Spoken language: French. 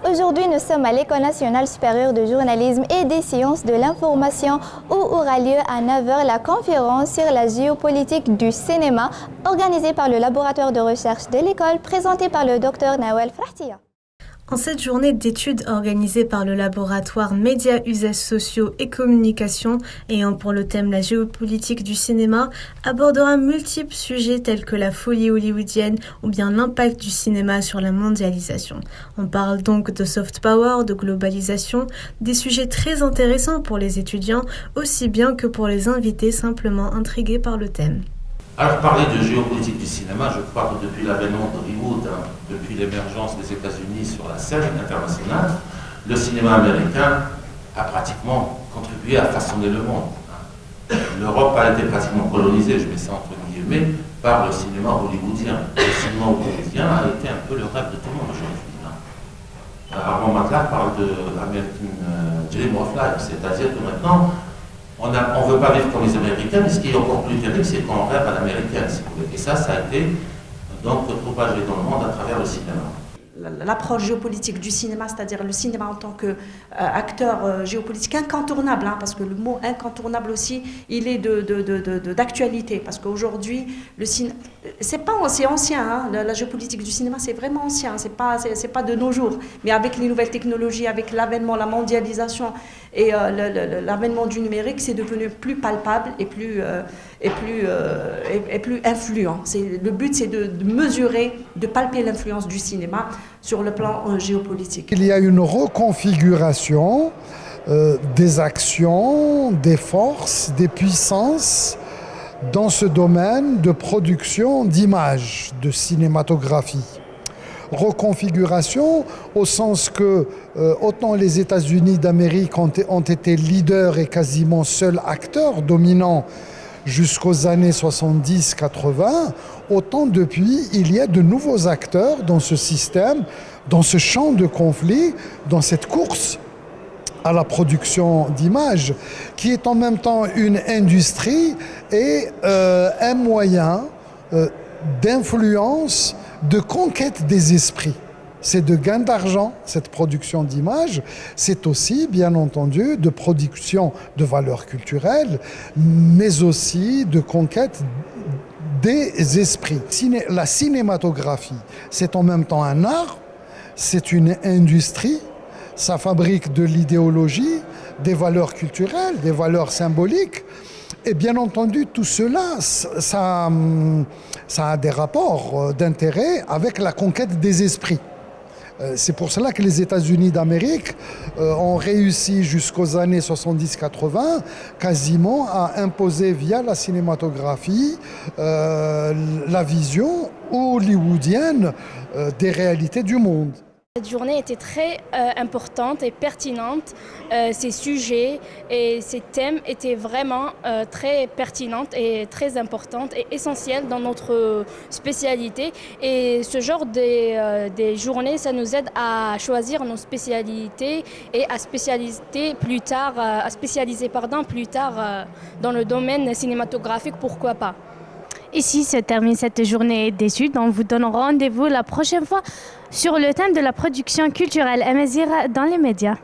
Aujourd'hui, nous sommes à l'École nationale supérieure de journalisme et des sciences de l'information où aura lieu à 9 h la conférence sur la géopolitique du cinéma organisée par le laboratoire de recherche de l'école présentée par le Dr Nawel Frahtia. En cette journée d'études organisée par le laboratoire Médias, Usages sociaux et Communication, ayant pour le thème la géopolitique du cinéma, abordera multiples sujets tels que la folie hollywoodienne ou bien l'impact du cinéma sur la mondialisation. On parle donc de soft power, de globalisation, des sujets très intéressants pour les étudiants, aussi bien que pour les invités simplement intrigués par le thème. Alors, parler de géopolitique du cinéma, je crois que depuis l'avènement d'Hollywood, depuis l'émergence des États-Unis sur la scène internationale, le cinéma américain a pratiquement contribué à façonner le monde. L'Europe a été pratiquement colonisée, je mets ça entre guillemets, par le cinéma hollywoodien. Le cinéma hollywoodien a été un peu le rêve de tout le monde aujourd'hui. Armand Matlar parle de American Dream of Life, c'est-à-dire que maintenant, on ne veut pas vivre comme les Américains, mais ce qui est encore plus terrible, c'est qu'on rêve à l'américaine, si vous voulez. Et ça a été donc propagé dans le monde à travers le cinéma. L'approche géopolitique du cinéma, c'est-à-dire le cinéma en tant qu'acteur géopolitique incontournable, parce que le mot incontournable aussi, il est d'actualité, parce qu'aujourd'hui, c'est ancien, la géopolitique du cinéma, c'est vraiment ancien, c'est pas de nos jours, mais avec les nouvelles technologies, avec l'avènement, la mondialisation et l'avènement du numérique, c'est devenu plus palpable et plus influent. Le but, c'est de mesurer, de palper l'influence du cinéma sur le plan géopolitique. Il y a une reconfiguration des actions, des forces, des puissances dans ce domaine de production d'images, de cinématographie. Reconfiguration au sens que autant les États-Unis d'Amérique ont été leaders et quasiment seuls acteurs dominants jusqu'aux années 70-80, autant depuis, il y a de nouveaux acteurs dans ce système, dans ce champ de conflit, dans cette course à la production d'images, qui est en même temps une industrie et un moyen d'influence, de conquête des esprits. C'est de gain d'argent, cette production d'images. C'est aussi, bien entendu, de production de valeurs culturelles, mais aussi de conquête des esprits. La cinématographie, c'est en même temps un art, c'est une industrie, ça fabrique de l'idéologie, des valeurs culturelles, des valeurs symboliques. Et bien entendu, tout cela, ça a des rapports d'intérêt avec la conquête des esprits. C'est pour cela que les États-Unis d'Amérique ont réussi jusqu'aux années 70-80 quasiment à imposer via la cinématographie la vision hollywoodienne des réalités du monde. Cette journée était très importante et pertinente. Ces sujets et ces thèmes étaient vraiment très pertinents et très importants et essentiels dans notre spécialité. Et ce genre des journées, ça nous aide à choisir nos spécialités et à spécialiser plus tard dans le domaine cinématographique, pourquoi pas. Ici se termine cette journée d'études. On vous donne rendez-vous la prochaine fois sur le thème de la production culturelle amazigha dans les médias.